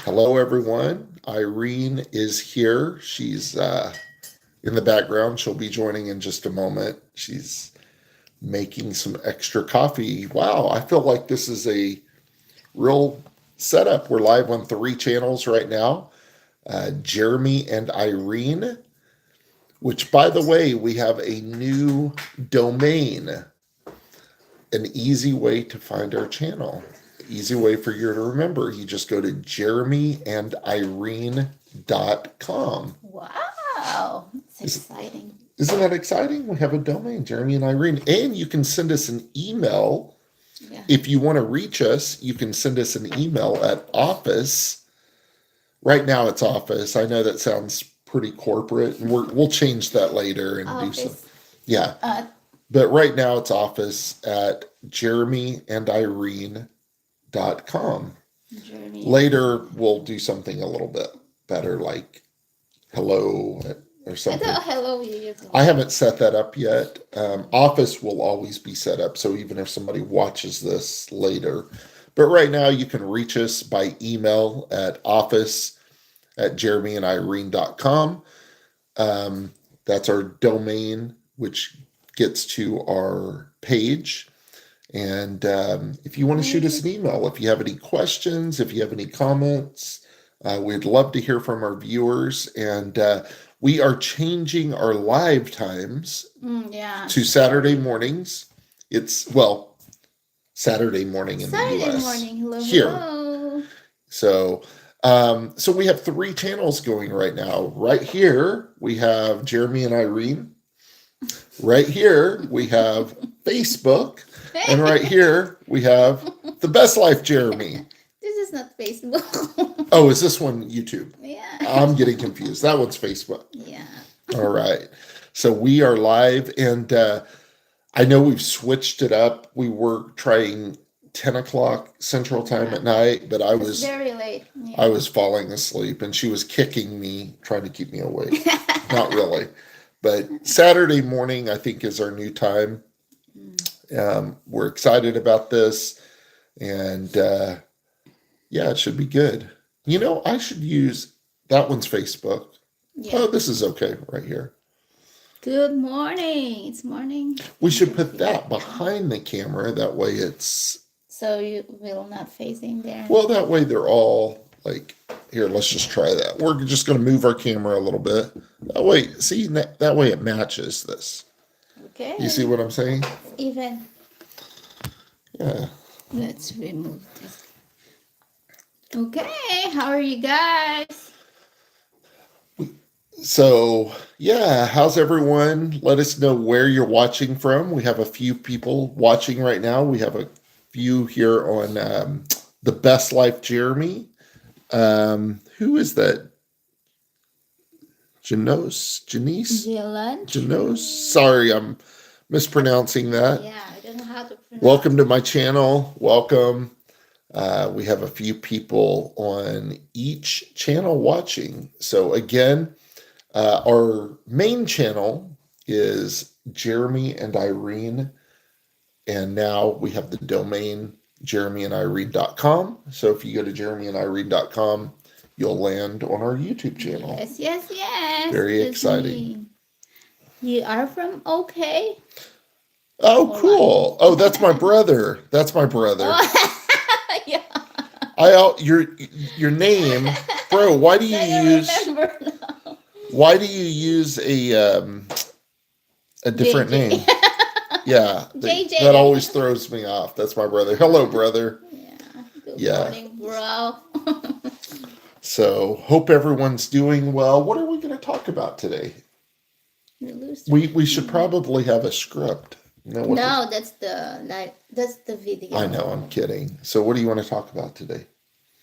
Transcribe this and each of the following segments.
Hello, everyone. Irene is here. She's in the background. She'll be joining in just a moment. She's making some extra coffee. Wow, I feel like this is a real setup. We're live on 3 channels right now, Jeremy and Irene, which, by the way, we have a new domain, an easy way to find our channel. Easy way for you to remember. You just go to jeremyandirene.com. Wow, it's exciting. Isn't that exciting? We have a domain, Jeremy and Irene. And you can send us an email. Yeah. If you want to reach us, you can send us an email at office. Right now it's office. I know that sounds pretty corporate, and we'll change that later and do some. Office. Yeah. Uh, But right now it's office at jeremyandirene.com. Journey. Later we'll do something a little bit better, like hello or I something. thought hello you. I haven't set that up yet. Office will always be set up, so even if somebody watches this later. But right now you can reach us by email at office@jeremyandirene.com. That's our domain, which gets to our page. And if you want to shoot us an email, if you have any questions, if you have any comments, we'd love to hear from our viewers. And we are changing our live times Yeah. to Saturday mornings. Saturday morning in the Saturday US. morning. Hello. Here. Hello. So we have 3 channels going right now. Right here, we have Jeremy and Irene. Right here, we have Facebook. And right here, we have The Best Life Jeremy. This is not Facebook. Oh, is this one YouTube? Yeah. I'm getting confused. That one's Facebook. Yeah. All right. So we are live, and I know we've switched it up. We were trying 10 o'clock Central Time at night, but It's very late. Yeah. I was falling asleep, and she was kicking me, trying to keep me awake. Not really. But Saturday morning, I think, is our new time. We're excited about this, and yeah, it should be good. I should use that one's Facebook. Yeah. Oh, this is okay right here. Good morning. It's morning. We should put that behind the camera. That way it's, So you will not facing there. well, that way they're all like, here, let's just try that. We're just going to move our camera a little bit. That way, see, that way it matches this. Okay. You see what I'm saying? Even. Yeah. Let's remove this. Okay. How are you guys? So, yeah, how's everyone? Let us know where you're watching from. We have a few people watching right now. We have a few here on The Best Life Jeremy. Who is that? Janice? Dylan. Janice? Sorry, I'm mispronouncing that. Yeah, I don't know how to pronounce. Welcome to my channel. Welcome. We have a few people on each channel watching. So again, our main channel is Jeremy and Irene. And now we have the domain jeremyandirene.com. So if you go to jeremyandirene.com, you'll land on our YouTube channel. Yes. Very It's exciting. me. You are from OK? Oh, cool. Oh, that's my brother. That's my brother. Yeah. Your name, bro. Why do you I use remember now. why do you use a different JJ. name? Yeah, JJ. that always throws me off. That's my brother. Hello, brother. Yeah. Good Yeah. morning, bro. So hope everyone's doing well. What are we going to talk about today? We should probably have a script. No, that's the video. I know, I'm kidding. So what do you want to talk about today?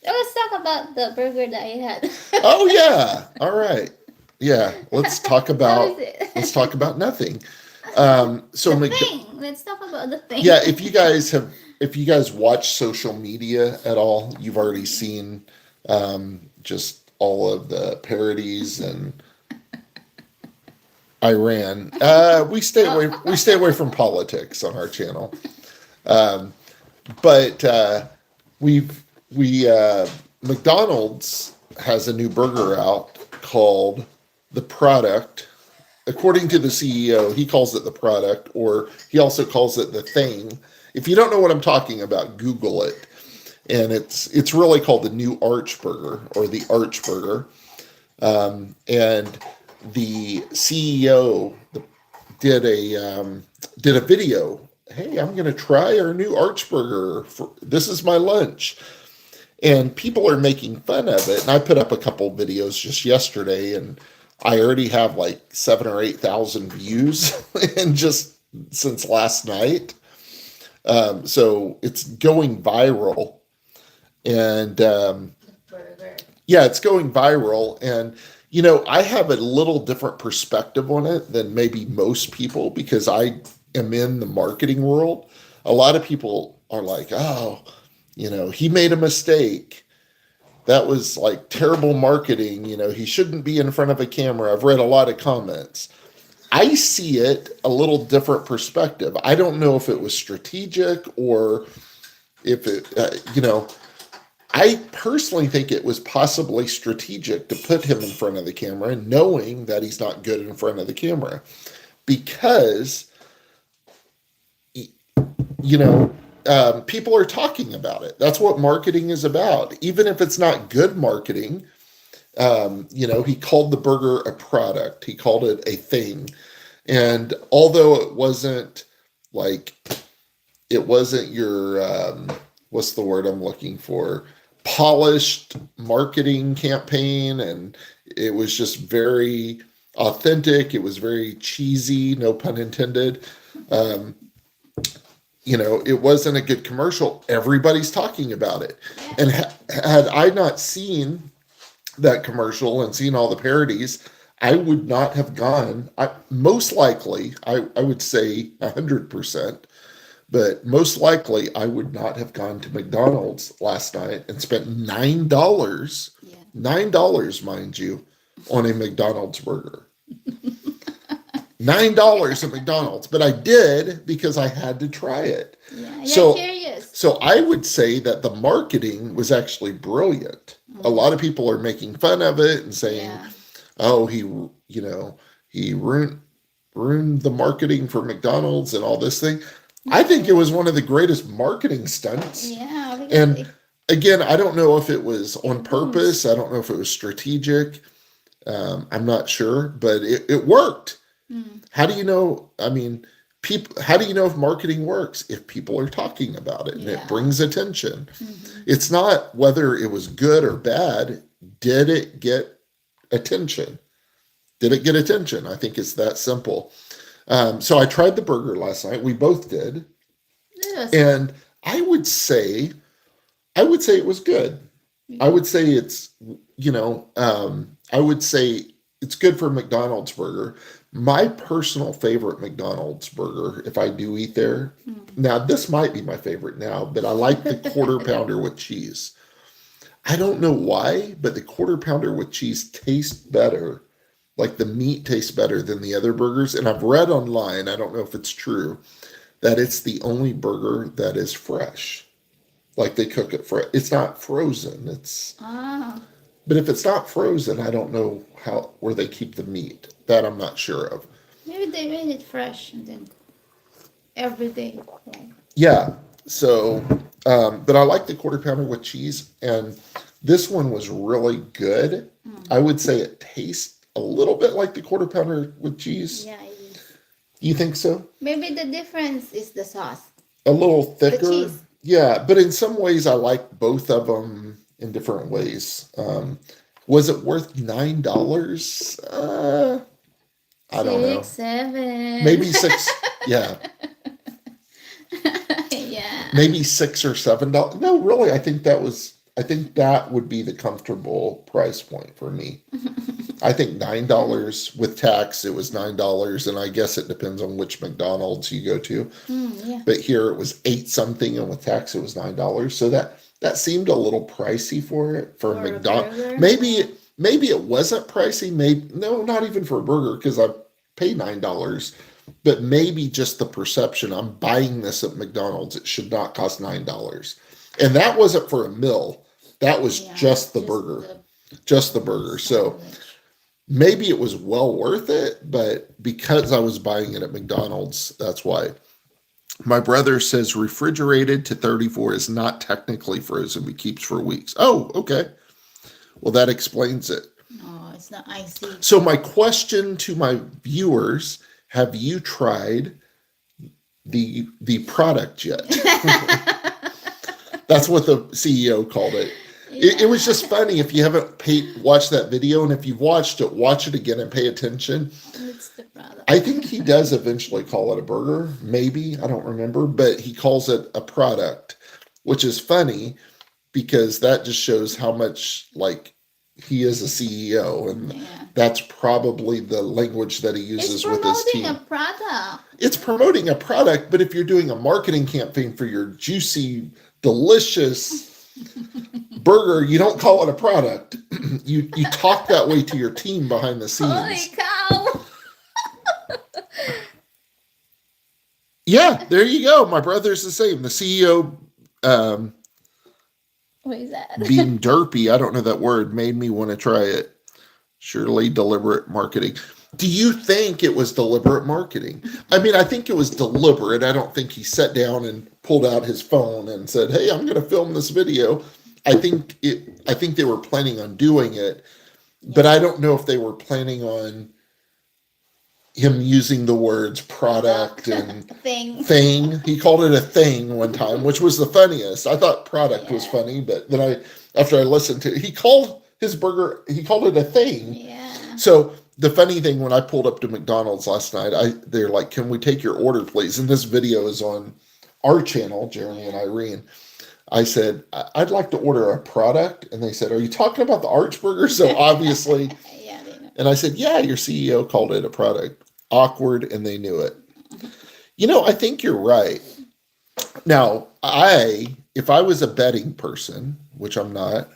Let's talk about the burger that I had. Oh yeah. All right. Yeah. Let's talk How about is it? let's talk about nothing. So The thing. Let's talk about the thing. yeah, if you guys watch social media at all, you've already seen just all of the parodies and Iran. We stay away from politics on our channel. But we McDonald's has a new burger out called the Product. According to the CEO, he calls it the Product, or he also calls it the Thing. If you don't know what I'm talking about, Google it. And it's really called the New Arch Burger or the Arch Burger. And the CEO did a video. Hey, I'm going to try our new Arch Burger. This is my lunch. And people are making fun of it. And I put up a couple videos just yesterday, and I already have like 7,000 or 8,000 views and just since last night. So it's going viral. And yeah, it's going viral. And, you know, I have a little different perspective on it than maybe most people because I am in the marketing world. A lot of people are like, oh, you know, he made a mistake. That was like terrible marketing. You know, he shouldn't be in front of a camera. I've read a lot of comments. I see it a little different perspective. I don't know if it was strategic or if it, you know, I personally think it was possibly strategic to put him in front of the camera, knowing that he's not good in front of the camera, because, you know, people are talking about it. That's what marketing is about. Even if it's not good marketing, you know, he called the burger a product. He called it a thing. And although it wasn't your, what's the word I'm looking for? Polished marketing campaign. And it was just very authentic. It was very cheesy, no pun intended. You know, it wasn't a good commercial. Everybody's talking about it. And had I not seen that commercial and seen all the parodies, I would not have gone. Most likely, I would say 100%, but most likely I would not have gone to McDonald's last night and spent $9, $9, mind you, on a McDonald's burger. $9 at McDonald's, but I did because I had to try it. Yeah, curious. So I would say that the marketing was actually brilliant. A lot of people are making fun of it and saying, "Oh, he ruined the marketing for McDonald's and all this thing." I think it was one of the greatest marketing stunts. Yeah, and again, I don't know if it was on purpose. I don't know if it was strategic. I'm not sure, but it worked. How do you know? I mean, how do you know if marketing works? If people are talking about it and it brings attention. It's not whether it was good or bad. Did it get attention? Did it get attention? I think it's that simple. So I tried the burger last night. We both did. Yes. And I would say it was good. I would say it's, you know, I would say it's good for McDonald's burger. My personal favorite McDonald's burger, if I do eat there, now this might be my favorite now, but I like the Quarter Pounder with cheese. I don't know why, but the Quarter Pounder with cheese tastes better. Like the meat tastes better than the other burgers. And I've read online, I don't know if it's true, that it's the only burger that is fresh. Like they cook it fresh. It's not frozen. But if it's not frozen, I don't know where they keep the meat. That I'm not sure of. Maybe they made it fresh and then every day. Yeah. So, but I like the Quarter Pounder with cheese, and this one was really good. I would say it tastes a little bit like the Quarter Pounder with cheese. Yeah, it is. You think so? Maybe the difference is the sauce. A little thicker. The cheese. Yeah, but in some ways I like both of them in different ways. Was it worth $9? I don't know. 6, 7. Maybe 6. Yeah. Yeah. Maybe $6 or $7. No, really, I think that would be the comfortable price point for me. I think $9 with tax, it was $9, and I guess it depends on which McDonald's you go to. Yeah. But here it was 8 something, and with tax it was $9. So that seemed a little pricey for McDonald's. Maybe it wasn't pricey. No, not even for a burger, because I pay $9. But maybe just the perception, I'm buying this at McDonald's, it should not cost $9. And that wasn't for a meal. That was Yeah, just the burger. the Just the burger. So sandwich. maybe it was well worth it, but because I was buying it at McDonald's, that's why. My brother says refrigerated to 34 is not technically frozen. We keeps for weeks. Oh, okay. Well, that explains it. No, it's not icy. So my question to my viewers, have you tried the product yet? That's what the CEO called it. It was just funny. If you haven't watched that video, and if you've watched it, watch it again and pay attention. It's the product. I think he does eventually call it a burger, maybe, I don't remember, but he calls it a product, which is funny because that just shows how much like he is a CEO, and Yeah. that's probably the language that he uses with his It's promoting team. a product. It's promoting a product, but if you're doing a marketing campaign for your juicy, delicious burger, you don't call it a product. You talk that way to your team behind the Holy scenes. cow! Yeah, there you go. My brother's the same. The CEO What is that? being derpy, I don't know that word, made me want to try it. Surely deliberate marketing. Do you think it was deliberate marketing? I mean, I think it was deliberate. I don't think he sat down and pulled out his phone and said, "Hey, I'm going to film this video." I think they were planning on doing it, but I don't know if they were planning on him using the words product and thing. He called it a thing one time, which was the funniest. I thought product was funny, but then after I listened to it, he called his burger, he called it a thing. Yeah. So the funny thing, when I pulled up to McDonald's last night, they're like, "Can we take your order, please?" And this video is on our channel, Jeremy and Irene. I said, "I'd like to order a product." And they said, "Are you talking about the Arch Burger?" So obviously, Yeah, they know. and I said, "Yeah, your CEO called it a product." Awkward, and they knew it. You know, I think you're right. Now, if I was a betting person, which I'm not,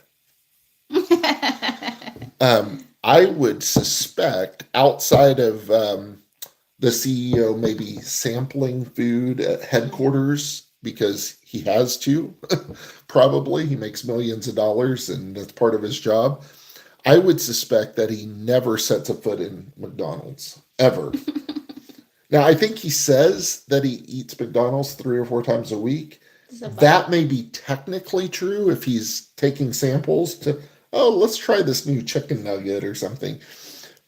I would suspect outside of the CEO maybe sampling food at headquarters because he has to, probably. He makes millions of dollars and that's part of his job. I would suspect that he never sets a foot in McDonald's, ever. Now, I think he says that he eats McDonald's 3 or 4 times a week. That may be technically true if he's taking samples to, oh, let's try this new chicken nugget or something.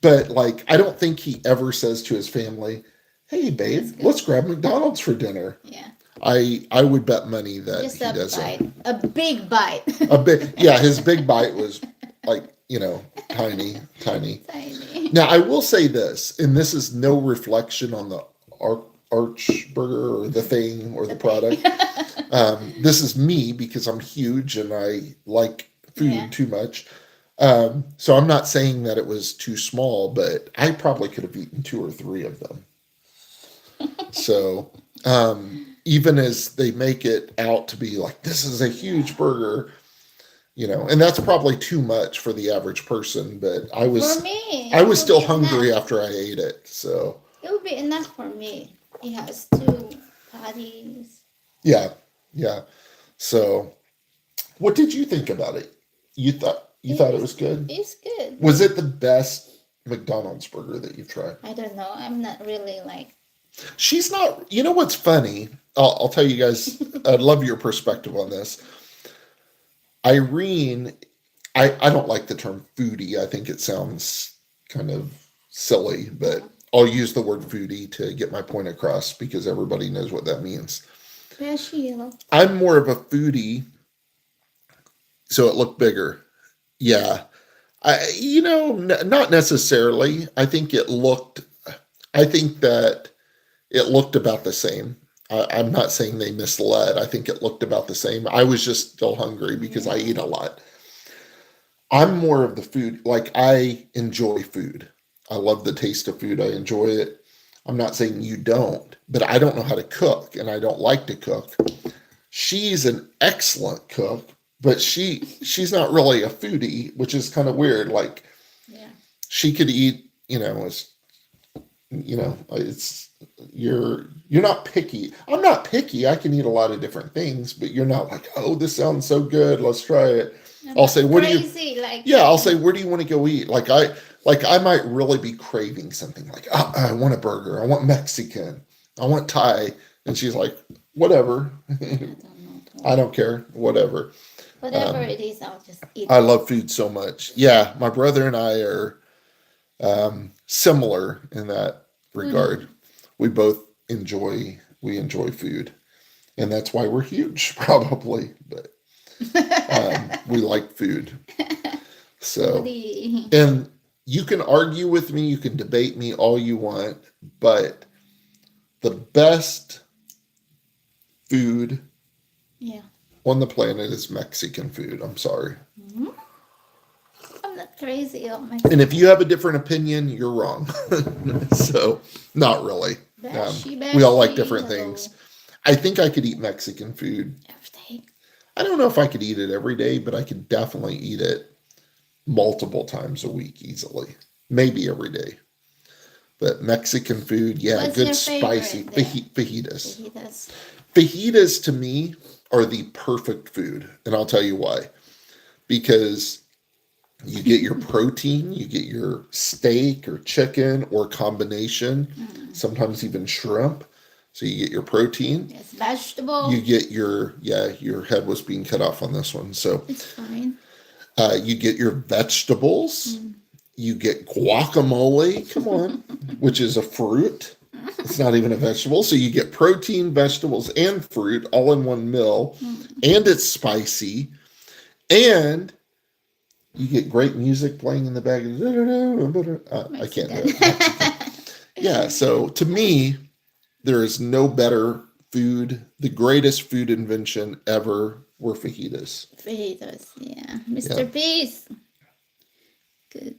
But like, I don't think he ever says to his family, "Hey, babe, let's grab McDonald's for dinner." Yeah. I would bet money that Just he a doesn't. bite. A big bite. A bit, yeah, his big bite was like, tiny. Tiny. Now, I will say this, and this is no reflection on the Arch Burger or the thing or the product. This is me because I'm huge and I like food too much. So I'm not saying that it was too small, but I probably could have eaten 2 or 3 of them. So even as they make it out to be like, this is a huge burger, and that's probably too much for the average person, but I was still hungry after I ate it. So it would be enough for me. It has 2 patties. yeah. So what did you think about it? You thought it was good? It's good. Was it the best McDonald's burger that you've tried? I don't know. I'm not really like. She's not. You know what's funny? I'll tell you guys. I'd love your perspective on this. Irene, I don't like the term foodie. I think it sounds kind of silly, but I'll use the word foodie to get my point across because everybody knows what that means. I'm more of a foodie, so it looked bigger. Yeah. Not necessarily. I think that it looked about the same. I'm not saying they misled. I think it looked about the same. I was just still hungry because I eat a lot. I'm more of the food, like I enjoy food. I love the taste of food. I enjoy it. I'm not saying you don't, but I don't know how to cook and I don't like to cook. She's an excellent cook, but she's not really a foodie, which is kind of weird. Like, she could eat, you're not picky. I'm not picky. I can eat a lot of different things, but you're not like, "Oh, this sounds so good. Let's try it." I'm I'll not say, what do you, crazy, like yeah, I'll say, where do you want to go eat? Like I might really be craving something like, oh, I want a burger. I want Mexican. I want Thai. And she's like, whatever. I don't know. I don't care. Whatever. Whatever it is, I'll just eat I it. love food so much. Yeah, my brother and I are similar in that regard. We both enjoy food, and that's why we're huge, probably. But we like food. So, Foodie. and you can argue with me, you can debate me all you want, but the best food Yeah. on the planet is Mexican food. I'm sorry. I'm not crazy. Oh my And if you have a different opinion, you're wrong. So, not really. We all like different things. I think I could eat Mexican food. Every day. I don't know if I could eat it every day, but I could definitely eat it multiple times a week easily. Maybe every day. But Mexican food, yeah, What's good your spicy favorite there? fajitas. Fajitas. Fajitas to me are the perfect food, and I'll tell you why. Because you get your protein, you get your steak or chicken or combination, sometimes even shrimp. So you get your protein. Yes, vegetable. You get your head was being cut off on this one. So It's fine. you get your vegetables. You get guacamole, come on, which is a fruit. It's not even a vegetable. So you get protein, vegetables, and fruit all in one meal. And it's spicy. And you get great music playing in the back. I can't do it. Yeah, so to me, there is no better food. The greatest food invention ever were fajitas. Fajitas, yeah. Mr. Beast. Good.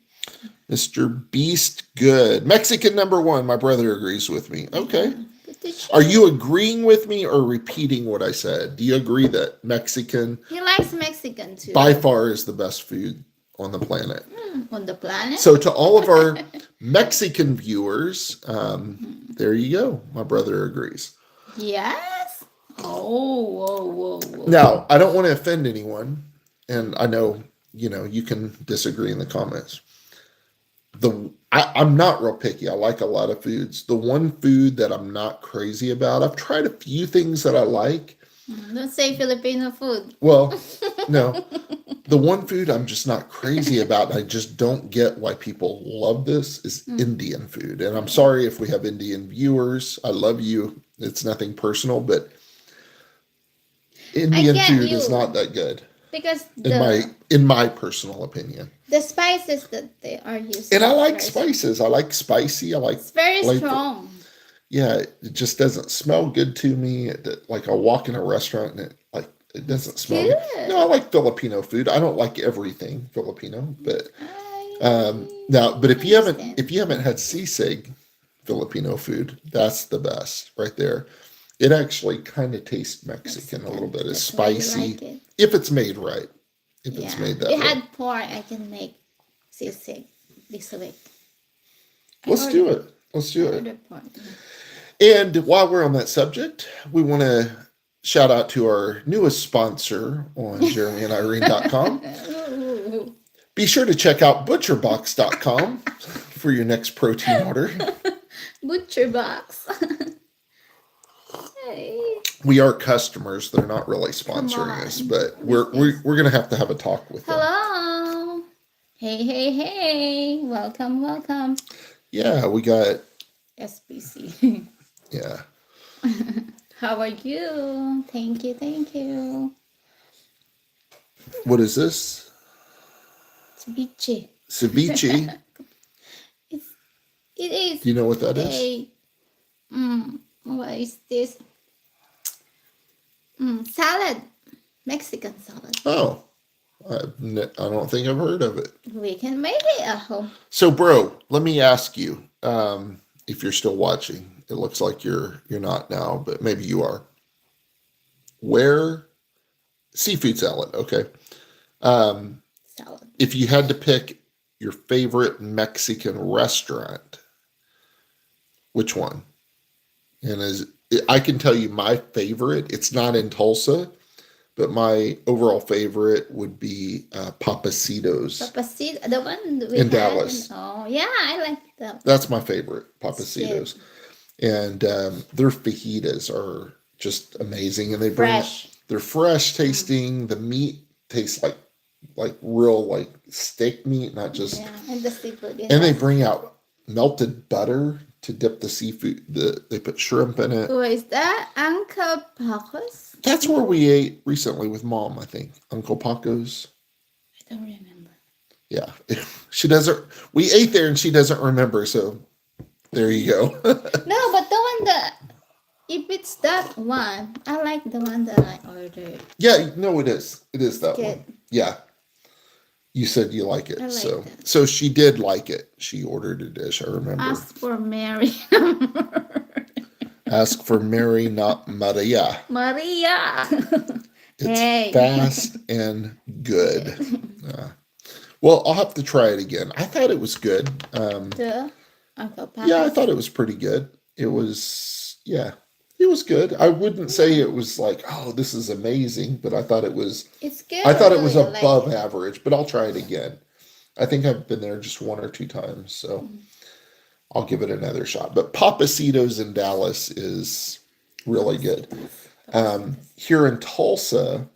Mr. Beast, good. Mexican number one, my brother agrees with me. Okay. Good to check. Are you agreeing with me or repeating what I said? Do you agree that Mexican He likes Mexican too. by far is the best food on the planet? On the planet? So to all of our Mexican viewers, there you go. My brother agrees. Yes. Oh, whoa. Now, I don't want to offend anyone, and I know, you can disagree in the comments. I'm not real picky. I like a lot of foods. The one food that I'm not crazy about, I've tried a few things that I like. Don't say Filipino food. Well, no. The one food I'm just not crazy about, and I just don't get why people love this, is Indian food. And I'm sorry if we have Indian viewers. I love you. It's nothing personal, but Indian get food you. is not that good Because in my personal opinion. the spices that they are using. And I like is spices. I like spicy. I like It's very flavor. strong. Yeah, it just doesn't smell good to me. Like I walk in a restaurant and it doesn't smell good. Good. No, I like Filipino food. I don't like everything Filipino, but I but if you understand. haven't had sisig Filipino food, that's the best right there. It actually kind of tastes Mexican a little bit. It's That's why you spicy like it. if it's made right. If it's made that we way. had pork. I can make sisig this week. Let's do it. Let's do it. Ordered pork. And while we're on that subject, we want to shout out to our newest sponsor on jeremyandirene.com. Ooh. Be sure to check out butcherbox.com for your next protein order. Butcher box. Hey. We are customers. They're not really Come sponsoring on. us, but we're going to have to have a talk with them. Hello. Hey. Welcome. Yeah, we got, SBC. yeah. How are you? Thank you. What is this? Ceviche. Ceviche. It is. Do you know what that is? Hey. What is this? Salad. Mexican salad. Oh, I don't think I've heard of it. We can make it at home. So, bro, let me ask you, if you're still watching. It looks like you're not now, but maybe you are. Where seafood salad? Okay. Salad. If you had to pick your favorite Mexican restaurant, which one? And I can tell you my favorite. It's not in Tulsa, but my overall favorite would be Papacitos Papacito, the one we in had. Dallas. Oh, yeah, I like that. That's my favorite, It's good. Papacitos. And their fajitas are just amazing. And they bring, Fresh. they're fresh tasting. The meat tastes like real like steak meat, not just. Yeah, and the seafood. And they bring out melted butter to dip the seafood. They put shrimp in it. Oh, is that Uncle Paco's? That's where we ate recently with Mom, I think. Uncle Paco's. I don't remember. Yeah. She doesn't, we ate there and she doesn't remember. So there you go. No, but the one that, if it's that one, I like the one that I ordered. Yeah, no, it is. It is that Good. one. Yeah. You said you like it. I like so that. so she did like it. She ordered a dish, I remember. Ask for Mary. Ask for Mary, not Maria. Maria. It's Hey. fast and good. Well, I'll have to try it again. I thought it was good. The Uncle Paco's. Yeah, I thought it was pretty good. It was, yeah, it was good. I wouldn't say it was like, oh, this is amazing, but I thought it was, It's good. I thought it was really, I like above it. average, but I'll try it again. I think I've been there just one or two times, so I'll give it another shot. But Papacitos in Dallas is really good. Here in Tulsa,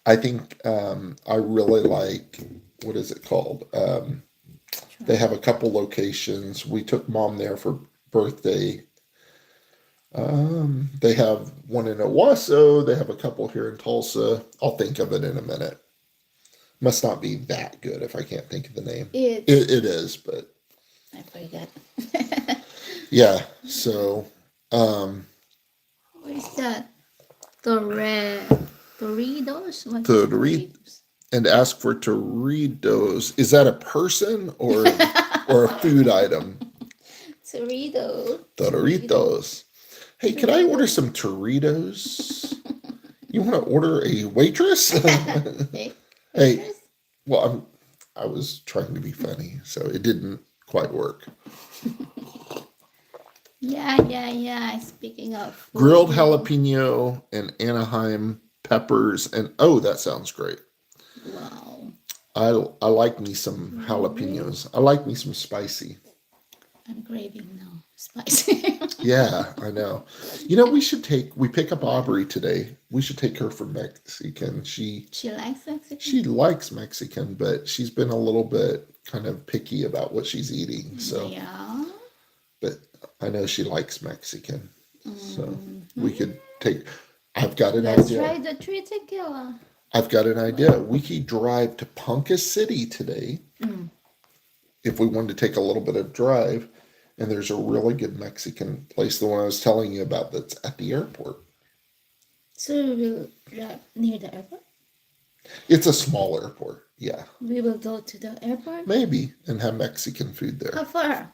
I think I really like, what is it called? They have a couple locations. We took Mom there for birthday. They have one in Owasso. They have a couple here in Tulsa. I'll think of it in a minute. Must not be that good if I can't think of the name. It's, It is, but I forgot. yeah. So, What is that? Doritos? What is Doritos. And ask for Doritos. Is that a person or a food item? Doritos. Doritos. Hey, can I order some Doritos? You want to order a waitress? Hey. Hey, well, I was trying to be funny, so it didn't quite work. Yeah. Speaking of food, Grilled jalapeno and Anaheim peppers, and oh, that sounds great. Wow. I like me some jalapenos. I like me some spicy. I'm craving now. Spicy. Yeah, I know. We pick up Aubrey today. We should take her for Mexican. She likes Mexican. She likes Mexican, but she's been a little bit kind of picky about what she's eating. So, Yeah. but I know she likes Mexican. So we could take, I've got an Let's idea. try the three tequila. I've got an idea. We could drive to Ponca City today if we wanted to take a little bit of drive. And there's a really good Mexican place, the one I was telling you about, that's at the airport. So we'll drive near the airport? It's a small airport, yeah. We will go to the airport? Maybe, and have Mexican food How there. far?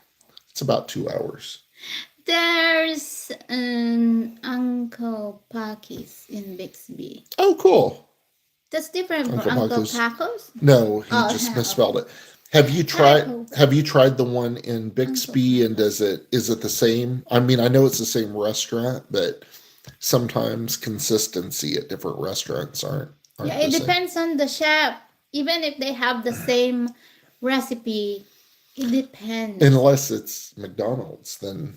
It's about 2 hours. There's an Uncle Packy's in Bixby. Oh, cool. That's different from Uncle Uncle Packy's. Paco's? No, he Oh, just yeah. misspelled it. Have you tried Tacos. have you tried the one in Bixby, and is it the same? I mean, I know it's the same restaurant, but sometimes consistency at different restaurants aren't Yeah, the it same. depends on the chef. Even if they have the same recipe, it depends. Unless it's McDonald's, then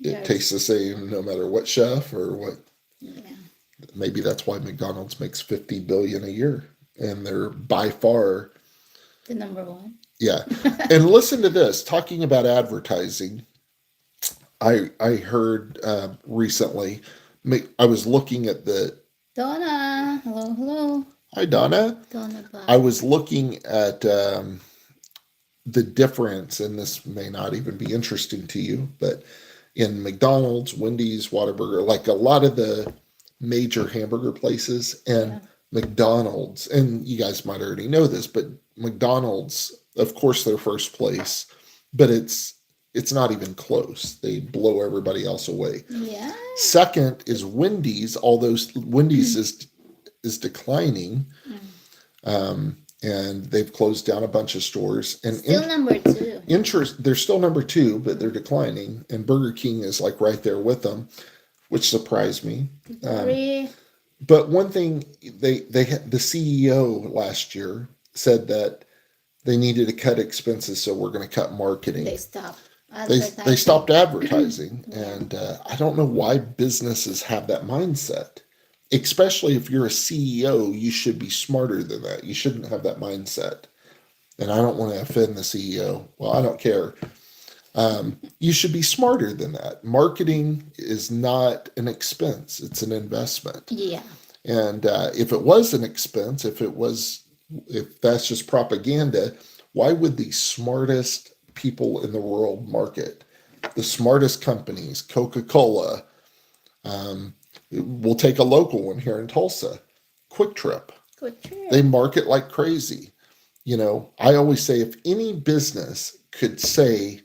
it Yes. tastes the same no matter what chef or what. Yeah. Maybe that's why McDonald's makes 50 billion a year, and they're by far, The number one. yeah. And listen to this, talking about advertising. I heard recently. I was looking at the. Donna. Hello. Hi, Donna. Donna Black. I was looking at the difference, and this may not even be interesting to you, but in McDonald's, Wendy's, Whataburger, like a lot of the major hamburger places, and McDonald's, and you guys might already know this, but McDonald's, of course, they're first place, but it's not even close. They blow everybody else away. Yeah. Second is Wendy's, although Wendy's is declining, and they've closed down a bunch of stores. And Still number two. they're still number 2, but they're declining. And Burger King is like right there with them, which surprised me. Three. But one thing the CEO last year said that they needed to cut expenses, so we're going to cut marketing. They stop They stopped advertising. advertising, Yeah. and I don't know why businesses have that mindset. Especially if you're a CEO, you should be smarter than that. You shouldn't have that mindset. And I don't want to offend the CEO. Well, I don't care. You should be smarter than that. Marketing is not an expense; it's an investment. Yeah. And if it was an expense, if that's just propaganda, why would the smartest people in the world market? The smartest companies, Coca-Cola, we'll take a local one here in Tulsa, Quick Trip. Good trip. They market like crazy. I always say if any business could say,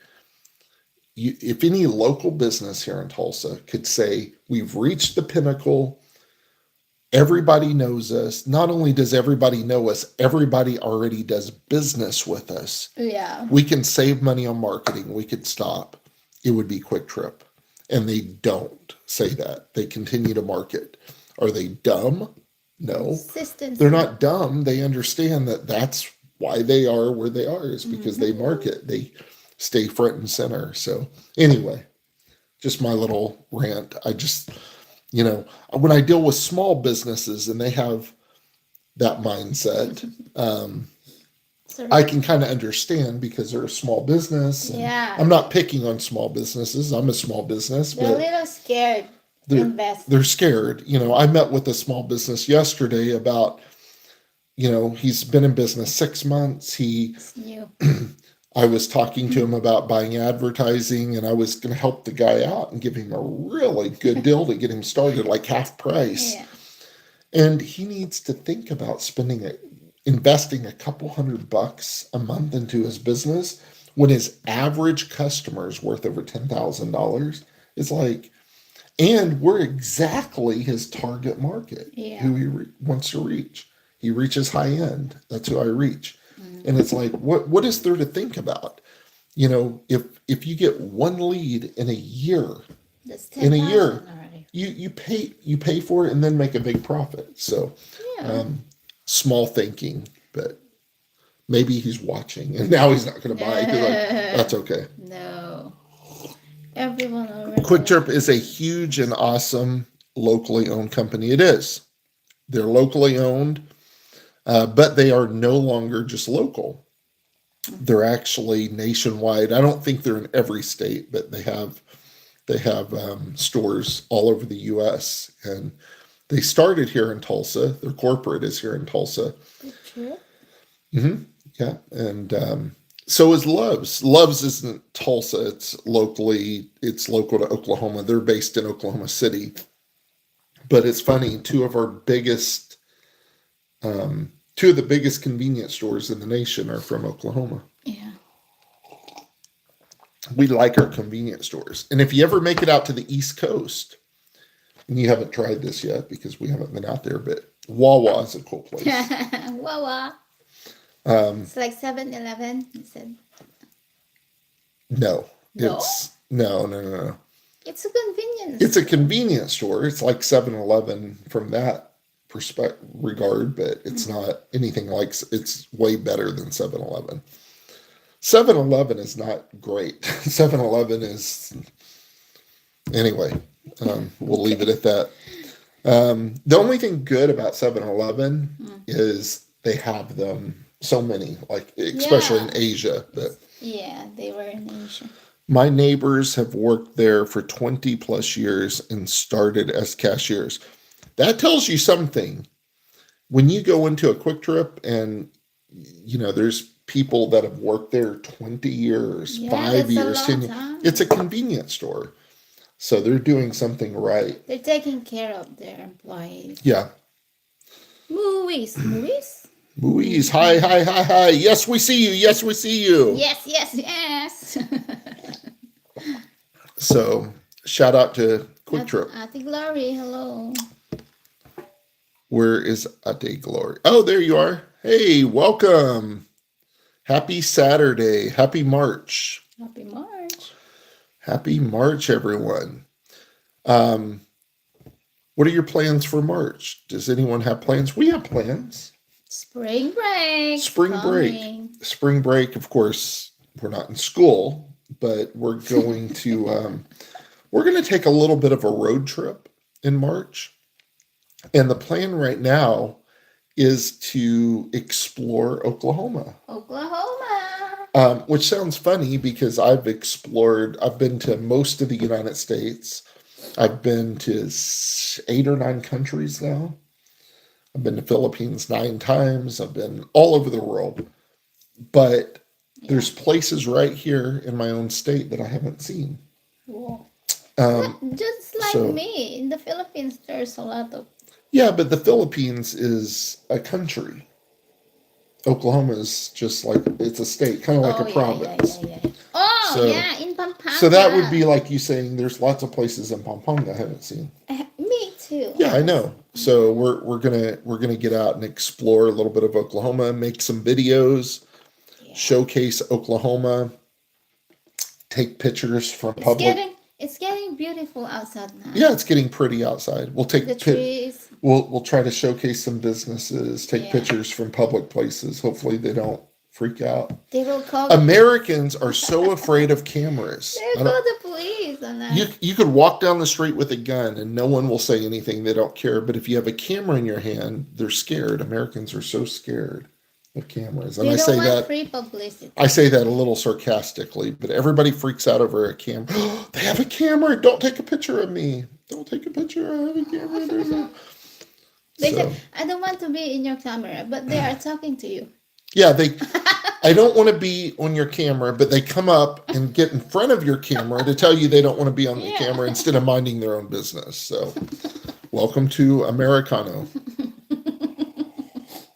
if any local business here in Tulsa could say, we've reached the pinnacle, everybody knows us. Not only does everybody know us, everybody already does business with us. Yeah. We can save money on marketing. We could stop. It would be Quick Trip. And they don't say that. They continue to market. Are they dumb? No. Consistency. They're not dumb. They understand that that's why they are where they are, is because they market. They stay front and center. So anyway, just my little rant. When I deal with small businesses and they have that mindset, So, I can kind of understand because they're a small business. And yeah. I'm not picking on small businesses. I'm a small business, They're a but little scared to they're, invest. they're scared. I met with a small business yesterday about, he's been in business 6 months. It's new. I was talking to him about buying advertising, and I was going to help the guy out and give him a really good deal to get him started, like half price. Yeah. And he needs to think about investing a couple $100 a month into his business when his average customer is worth over $10,000. It's like, and we're exactly his target market, Yeah. who he wants to reach. He reaches high end. That's who I reach. And it's like, what is there to think about? If you get one lead in a year, That's in a year, 10,000 already. you pay for it and then make a big profit. So Yeah. small thinking, but maybe he's watching and now he's not going to buy it. 'Cause that's okay. No. Everyone already. Quick Trip is a huge and awesome locally owned company. It is. They're locally owned, but they are no longer just local. They're actually nationwide. I don't think they're in every state, but they have stores all over the U.S. And they started here in Tulsa. Their corporate is here in Tulsa. Good trip. Yeah, and so is Love's. Love's isn't Tulsa. It's local to Oklahoma. They're based in Oklahoma City. But it's funny, two of the biggest convenience stores in the nation are from Oklahoma. Yeah. We like our convenience stores. And if you ever make it out to the East Coast, and you haven't tried this yet because we haven't been out there, but Wawa is a cool place. Wawa. It's like 7-Eleven, you said. No. No? No. It's a convenience. It's a convenience store. It's like 7-Eleven from that regard, but it's not anything like, it's way better than 7-Eleven. 7-Eleven is not great. 7-Eleven is, anyway, we'll leave it at that. The only thing good about 7-Eleven is they have them so many, like especially in Asia. But yeah, they were in Asia. my neighbors have worked there for 20 plus years and started as cashiers. That tells you something. When you go into a Quick Trip and, there's people that have worked there 20 years, 5 years, 10 years. It's a convenience store. So they're doing something right. They're taking care of their employees. Yeah. Movies. Mooey's. Hi. Yes, we see you. Yes. So shout out to Quick Trip. Ate Glory, hello. Where is Ate Glory? Oh, there you are. Hey, welcome. Happy Saturday. Happy March. Happy March. Happy March, everyone. What are your plans for March? Does anyone have plans? We have plans. Spring break. Spring break. Spring break, of course, we're not in school, but we're going to take a little bit of a road trip in March. And the plan right now is to explore Oklahoma. Which sounds funny because I've been to most of the United States. I've been to 8 or 9 countries now. I've been to Philippines 9 times. I've been all over the world. But there's places right here in my own state that I haven't seen. Cool. Just like me, in the Philippines, there's a lot of... Yeah, but the Philippines is a country. Oklahoma is just like, it's a state, kind of like a province. In Pampanga. So that would be like you saying there's lots of places in Pampanga I haven't seen. Me too. Yeah, I know. So we're gonna get out and explore a little bit of Oklahoma, make some videos, showcase Oklahoma, take pictures from public. It's getting beautiful outside now. Yeah, it's getting pretty outside. We'll take the trees. We'll try to showcase some businesses, take pictures from public places. Hopefully they don't freak out. They will call. Americans are so afraid of cameras. They'll call the police on that. You could walk down the street with a gun and no one will say anything. They don't care. But if you have a camera in your hand, they're scared. Americans are so scared of cameras. And I say that free publicity. I say that a little sarcastically, but everybody freaks out over a camera. They have a camera. Don't take a picture of me. Don't take a picture. I have a camera. They say, I don't want to be in your camera, but they are talking to you. Yeah, I don't want to be on your camera, but they come up and get in front of your camera to tell you they don't want to be on the camera instead of minding their own business. So, welcome to Americano.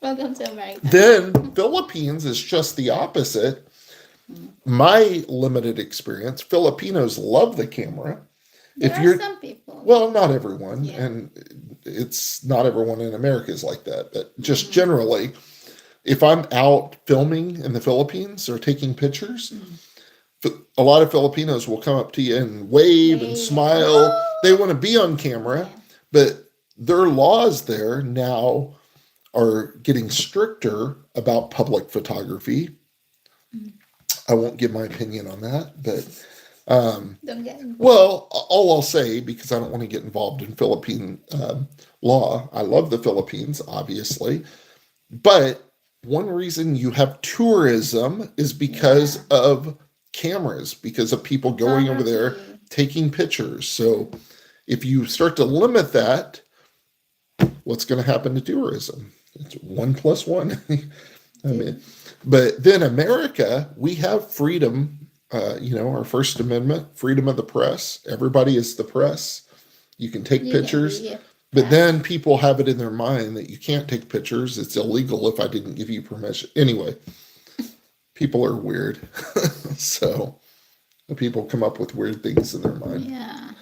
Welcome to America. Then Philippines is just the opposite. My limited experience, Filipinos love the camera. There are some people. Well, not everyone, and it's not everyone in America is like that, but just generally, if I'm out filming in the Philippines or taking pictures, a lot of Filipinos will come up to you and wave and smile. They want to be on camera, but their laws there now are getting stricter about public photography. I won't give my opinion on that, but don't get involved. Well, all I'll say, because I don't want to get involved in Philippine law, I love the Philippines, obviously, but one reason you have tourism is because of cameras, because of people going over there taking pictures. So if you start to limit that, what's going to happen to tourism? It's 1 + 1. I mean, but then America, we have freedom. Our First Amendment, freedom of the press. Everybody is the press. You can take pictures, but then people have it in their mind that you can't take pictures. It's illegal if I didn't give you permission. Anyway, people are weird. So people come up with weird things in their mind. Yeah.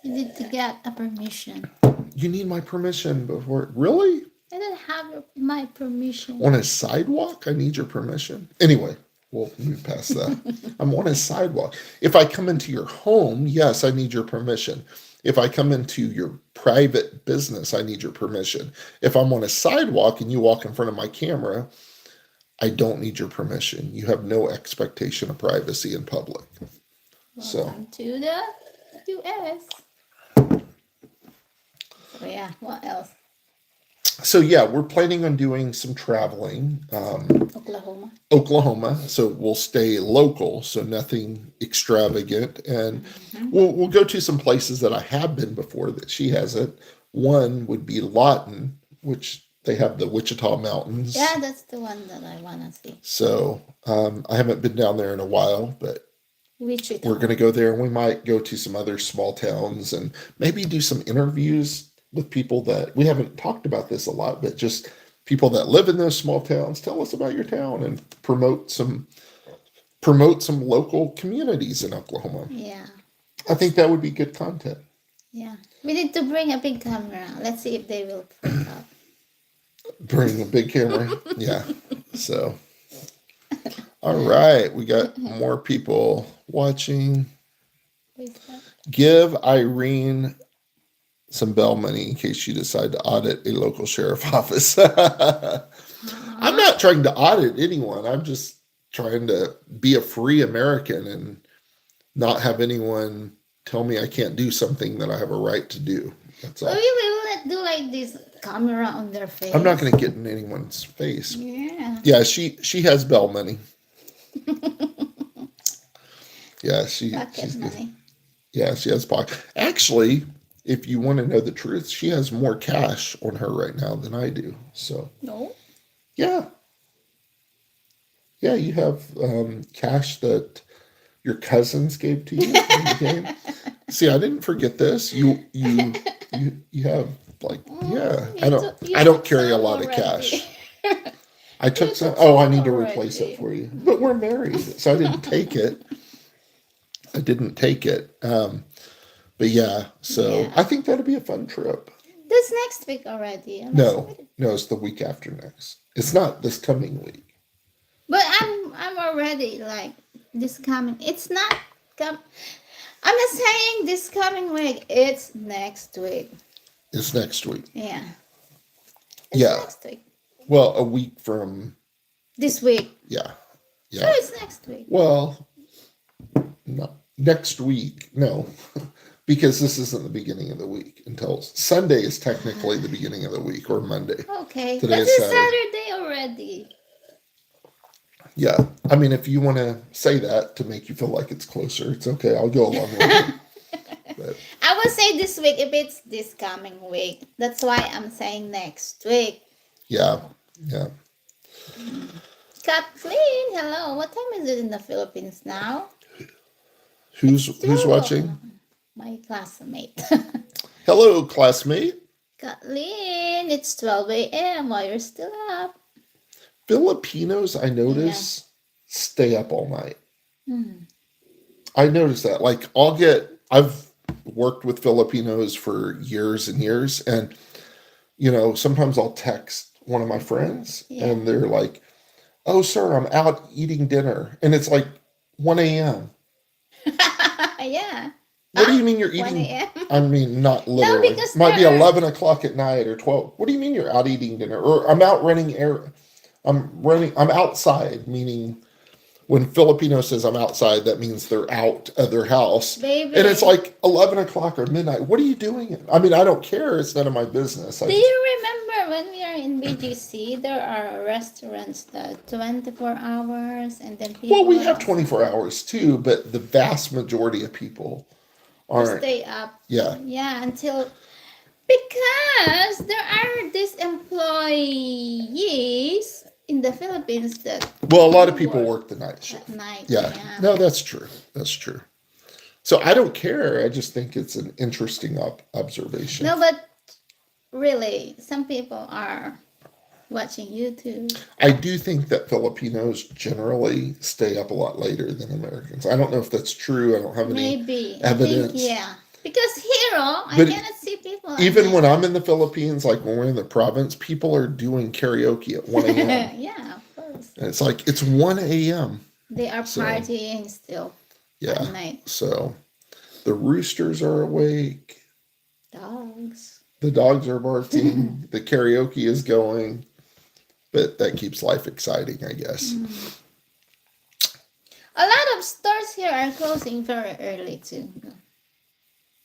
You need to get a permission. You need my permission before. Really? I don't have my permission. On a sidewalk? I need your permission. Anyway. We'll move past that. I'm on a sidewalk. If I come into your home, yes, I need your permission. If I come into your private business, I need your permission. If I'm on a sidewalk and you walk in front of my camera, I don't need your permission. You have no expectation of privacy in public. Welcome to the U.S. So yeah, what else? So yeah, we're planning on doing some traveling. Oklahoma. So we'll stay local, so nothing extravagant, and we'll go to some places that I have been before that she hasn't. One would be Lawton, which they have the Wichita Mountains. Yeah, that's the one that I want to see. So I haven't been down there in a while, but Wichita. We're going to go there, and we might go to some other small towns and maybe do some interviews with people that we haven't talked about this a lot, but just people that live in those small towns. Tell us about your town and promote some local communities in Oklahoma. Yeah. I think that would be good content. Yeah. We need to bring a big camera. Let's see if they will freak out. Bring a big camera. Yeah. So, all right. We got more people watching. Give Irene some bail money in case you decide to audit a local sheriff office. I'm not trying to audit anyone. I'm just trying to be a free American and not have anyone tell me I can't do something that I have a right to do. That's all. So we will not do like this camera on their face. I'm not going to get in anyone's face. Yeah. Yeah, she has bail money. Yeah, Pocket she's good. money. Yeah, she has pocket. Actually, if you want to know the truth, she has more cash on her right now than I do. So No. yeah, yeah, you have cash that your cousins gave to you in the game. See, I didn't forget this. You have like yeah. I don't carry a lot of cash. I took You some. took Oh, I some need to replace already. it for you. But we're married, so I didn't take it. I didn't take it. But yeah, so Yeah. I think that'd be a fun trip. This next week already. I'm No, excited. no, it's the week after next. It's not this coming week. But I'm already like this coming. It's not come. I'm not saying this coming week. It's next week. It's next week. Yeah. It's Yeah. next week. Well, a week from This week. yeah, So yeah. it's next week. Well, no, next week. No, because this isn't the beginning of the week until Sunday is technically the beginning of the week or Monday. Okay. Today But is it's Saturday. Saturday already. Yeah, I mean, if you want to say that to make you feel like it's closer, it's okay. I'll go along with it. But I will say this week if it's this coming week. That's why I'm saying next week. yeah, yeah. Kathleen, hello. What time is it in the Philippines now? Who's Still watching? My classmate. Hello, classmate. Kathleen, it's 12 a.m. while you're still up. Filipinos, I notice, stay up all night. Hmm. I notice that. Like, I've worked with Filipinos for years and years, and sometimes I'll text one of my friends, Yeah. and they're like, "Oh, sir, I'm out eating dinner," and it's like 1 a.m. Yeah. What do you mean you're 1 eating? a.m. I mean, not literally. because Might be there are- 11 o'clock at night or 12. What do you mean you're out eating dinner? Or I'm out running air. I'm outside, meaning when Filipino says I'm outside, that means they're out of their house. Baby. And it's like 11 o'clock or midnight. What are you doing? I mean, I don't care. It's none of my business. Do you remember when we are in BGC, there are restaurants that 24 hours and then people Well, we have are 24 hours too, but the vast majority of people to aren't. stay up. Yeah. Yeah, until because there are these employees in the Philippines that Well, a lot of people work the night shift. at night. Yeah. No, that's true. That's true. So I don't care. I just think it's an interesting observation. No, but really, some people are watching YouTube. I do think that Filipinos generally stay up a lot later than Americans. I don't know if that's true. I don't have any. Maybe. evidence. I think, yeah. Because here, I But cannot see people. at Even night. when I'm in the Philippines, like when we're in the province, people are doing karaoke at 1 a.m. Yeah, of course. And it's like, it's 1 a.m. They are So, partying still at Yeah. night. So the roosters are awake. Dogs. The dogs are barking. The karaoke is going. But that keeps life exciting, I guess. A lot of stores here are closing very early too.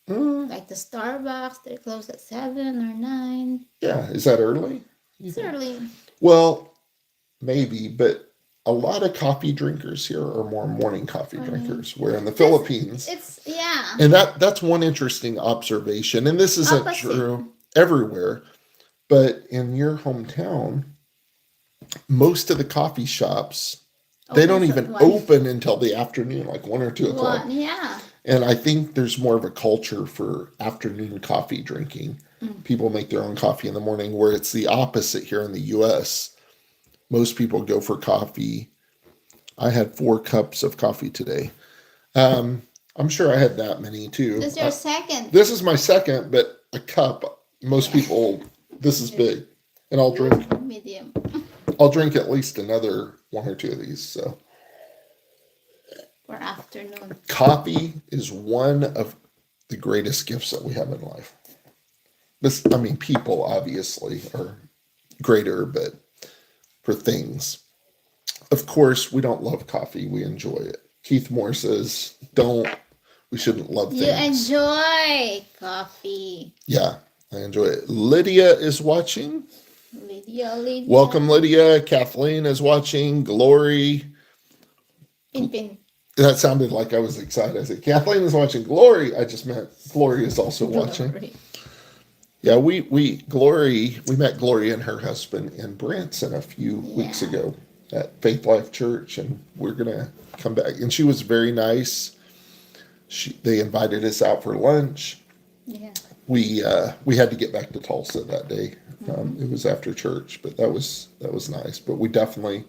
Like the Starbucks, they close at 7 or 9. Yeah. Is that early? It's early. Well, maybe, but a lot of coffee drinkers here are more morning coffee drinkers, where in the Philippines, It's yeah. and that's one interesting observation, and this isn't Opposite. true everywhere, but in your hometown, most of the coffee shops, they don't Opens at even 1. open until the afternoon, like 1 or 2 o'clock. 1, yeah. And I think there's more of a culture for afternoon coffee drinking. People make their own coffee in the morning, where it's the opposite here in the U.S. Most people go for coffee. I had 4 cups of coffee today. I'm sure I had that many too. This is your second. This is my second, but a cup. Most people, this is big, and I'll drink Medium. at least another 1 or 2 of these. So For afternoon. coffee is one of the greatest gifts that we have in life. I mean, people obviously are greater, but for things. Of course, we don't love coffee. We enjoy it. Keith Moore says, we shouldn't love You things. enjoy coffee. Yeah, I enjoy it. Lydia is watching. Lydia. Welcome, Lydia. Kathleen is watching. Glory. Pin. That sounded like I was excited. I said, Kathleen is watching. Glory. I just meant Glory is also watching. Glory. Yeah, we met Glory and her husband in Branson a few weeks ago at Faith Life Church, and we're gonna come back. And she was very nice. They invited us out for lunch. Yeah. We had to get back to Tulsa that day. It was after church, but that was nice. But we definitely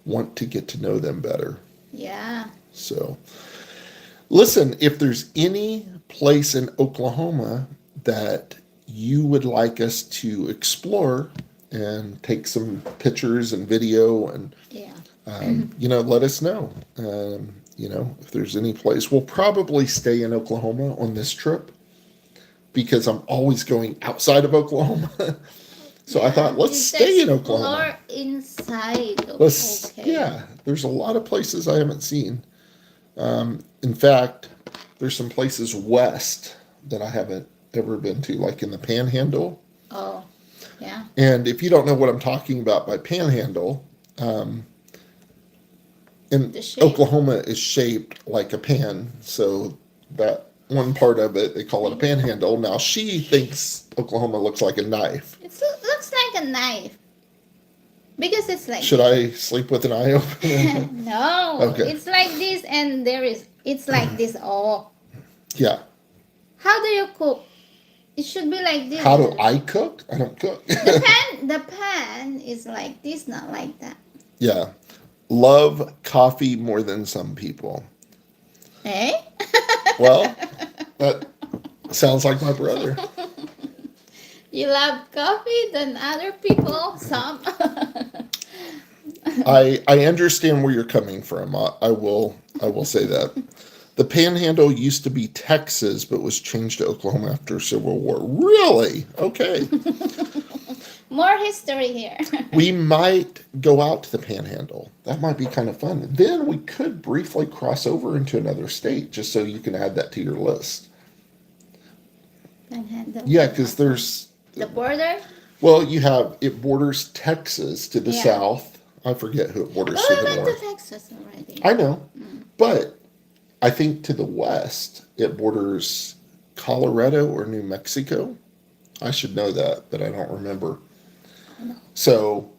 want to get to know them better. Yeah. So, listen, if there's any place in Oklahoma that you would like us to explore and take some pictures and video and, let us know. If there's any place, we'll probably stay in Oklahoma on this trip because I'm always going outside of Oklahoma. So I thought, let's stay in Oklahoma. Inside. There's a lot of places I haven't seen. In fact, there's some places west that I haven't ever been to, like in the Panhandle. Oh, yeah. And if you don't know what I'm talking about by Panhandle, Oklahoma is shaped like a pan. So that one part of it, they call it a panhandle. Now she thinks Oklahoma looks like a knife. It looks like a knife. Because it's like... Should I sleep with an eye open? No. Okay. It's like this and it's like this. Oh. Yeah. How do you cook? It should be like this. How do I cook? I don't cook. The pan is like this, not like that. Yeah. Love coffee more than some people. Eh? Well, that sounds like my brother. You love coffee than other people? Some. I understand where you're coming from. I will say that. The Panhandle used to be Texas, but was changed to Oklahoma after Civil War. Really? Okay. More history here. We might go out to the Panhandle. That might be kind of fun. Then we could briefly cross over into another state, just so you can add that to your list. Panhandle. Yeah, because there's... The border? Well, it borders Texas to the south. I forget who it borders to the north. I went to Texas already. I know. But I think to the west, it borders Colorado or New Mexico. I should know that, but I don't remember. No. So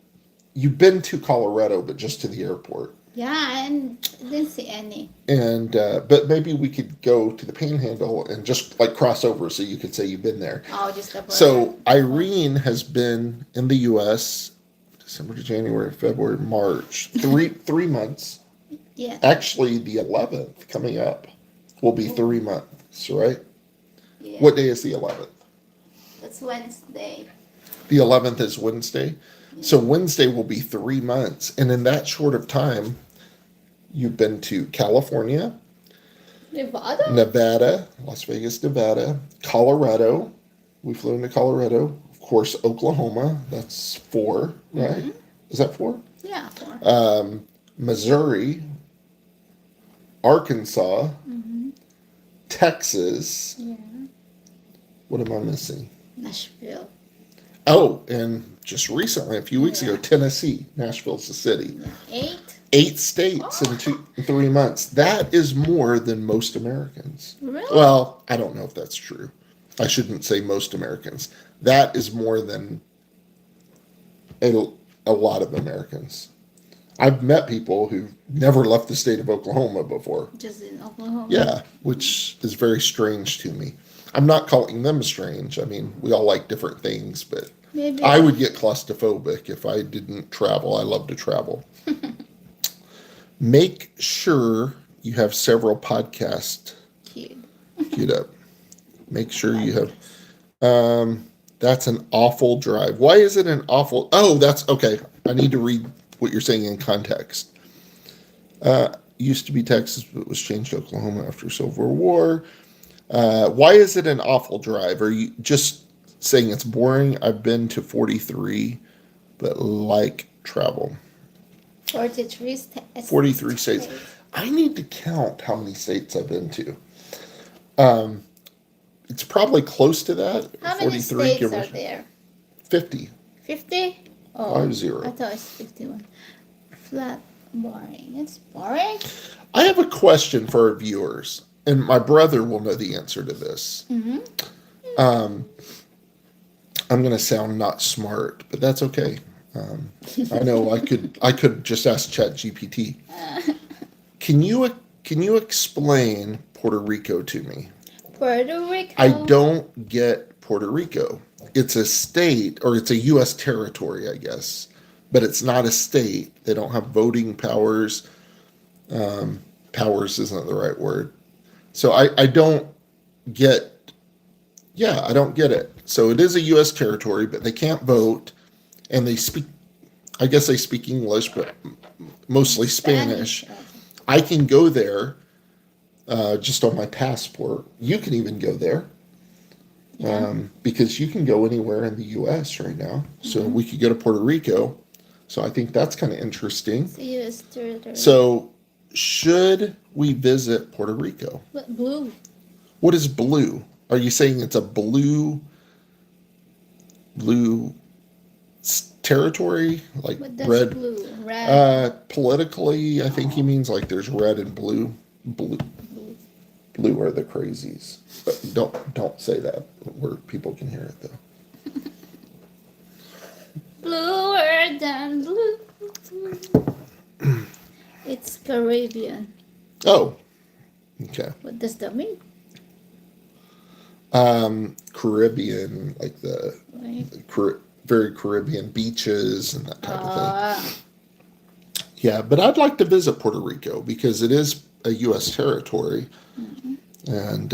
you've been to Colorado, but just to the airport. Yeah, and didn't see any. And but maybe we could go to the Panhandle and just like cross over, so you could say you've been there. Oh, just the border. So Irene has been in the U.S. December to January, February, March, 3 months. Yeah. Actually, the 11th coming up will be 3 months, right? Yeah. What day is the 11th? That's Wednesday. The 11th is Wednesday. So Wednesday will be 3 months. And in that short of time, you've been to California, Nevada, Las Vegas, Nevada, Colorado. We flew into Colorado. Of course, Oklahoma. That's 4, right? Mm-hmm. Is that 4? Yeah, 4. Missouri, Arkansas, mm-hmm. Texas. Yeah. What am I missing? Nashville. Oh, and just recently, a few weeks ago, Tennessee. Nashville's the city. Yeah. 8 states in 3 months. That is more than most Americans. Really? Well, I don't know if that's true. I shouldn't say most Americans. That is more than a lot of Americans. I've met people who've never left the state of Oklahoma before. Just in Oklahoma? Yeah, which is very strange to me. I'm not calling them strange. I mean, we all like different things, but Maybe. I would get claustrophobic if I didn't travel. I love to travel. Make sure you have several podcasts queued up. Make sure you have. That's an awful drive. Why is it an awful? Oh, that's okay. I need to read what you're saying in context. Used to be Texas, but was changed to Oklahoma after Civil War. Why is it an awful drive? Are you just saying it's boring. I've been to 43, but like travel. 43 states. 43 states. I need to count how many states I've been to. It's probably close to that. How many states are there? 50. 50? Oh, 50. I thought it's 51. Flat, boring. It's boring. I have a question for our viewers, and my brother will know the answer to this. Mm-hmm. I'm going to sound not smart, but that's okay. I know I could just ask ChatGPT. Can you explain Puerto Rico to me? Puerto Rico. I don't get Puerto Rico. It's a state, or it's a U.S. territory, I guess, but it's not a state. They don't have voting powers. Powers isn't the right word. So I don't get, I don't get it. So it is a U.S. territory, but they can't vote, and they speak, I guess they speak English, but mostly Spanish. I can go there just on my passport. You can even go there because you can go anywhere in the U.S. right now. So we could go to Puerto Rico. So I think that's kind of interesting. It's a U.S. territory. So should we visit Puerto Rico? What, blue? What is blue? Are you saying it's a blue territory, like What does red? blue? Red. Politically, I think he means like there's red and blue. Blue are the crazies. But don't say that where people can hear it though. Bluer than blue. It's Caribbean. Oh, okay. What does that mean? Caribbean, like the very Caribbean beaches and that type of thing. Yeah, but I'd like to visit Puerto Rico because it is a U.S. territory, and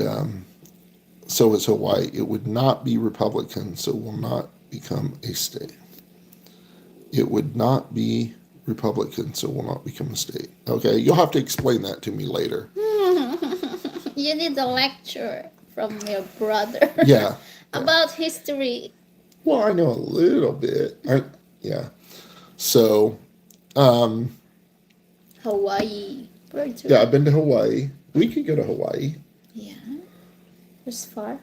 so is Hawaii. It would not be Republican, so will not become a state. It would not be Republican, so will not become a state. Okay, you'll have to explain that to me later. You need a lecture from your brother. Yeah. About history. Well, I know a little bit. So, Hawaii. yeah, I've been to Hawaii. We could go to Hawaii. Yeah. It's far.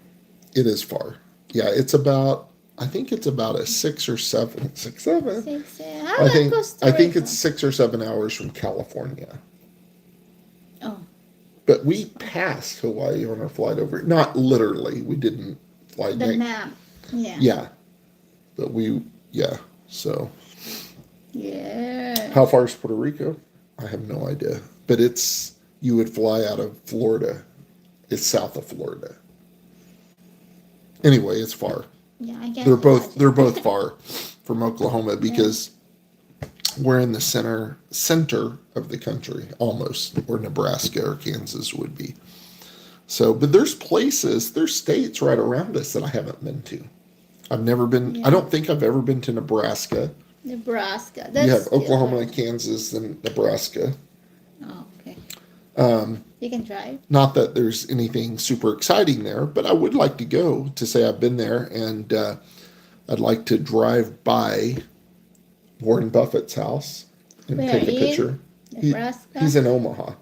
It is far. Yeah, it's about, I think it's about a 6 or 7. 6, 7? 6, How about Costa I think Rica? it's 6 or 7 hours from California. Oh. But we passed Hawaii on our flight over. Not literally. We didn't fly. The map. Yeah. Yeah. But so. Yeah. How far is Puerto Rico? I have no idea. But you would fly out of Florida. It's south of Florida. Anyway, it's far. Yeah, I guess They're both far from Oklahoma because we're in the center of the country, almost, where Nebraska or Kansas would be. So, but there's states right around us that I haven't been to. I've never been, I don't think I've ever been to Nebraska. Nebraska. You have Oklahoma and Kansas and Nebraska. Oh, okay. You can drive? Not that there's anything super exciting there, but I would like to go to say I've been there, and I'd like to drive by Warren Buffett's house and Where, take a picture. Nebraska? He's in Omaha.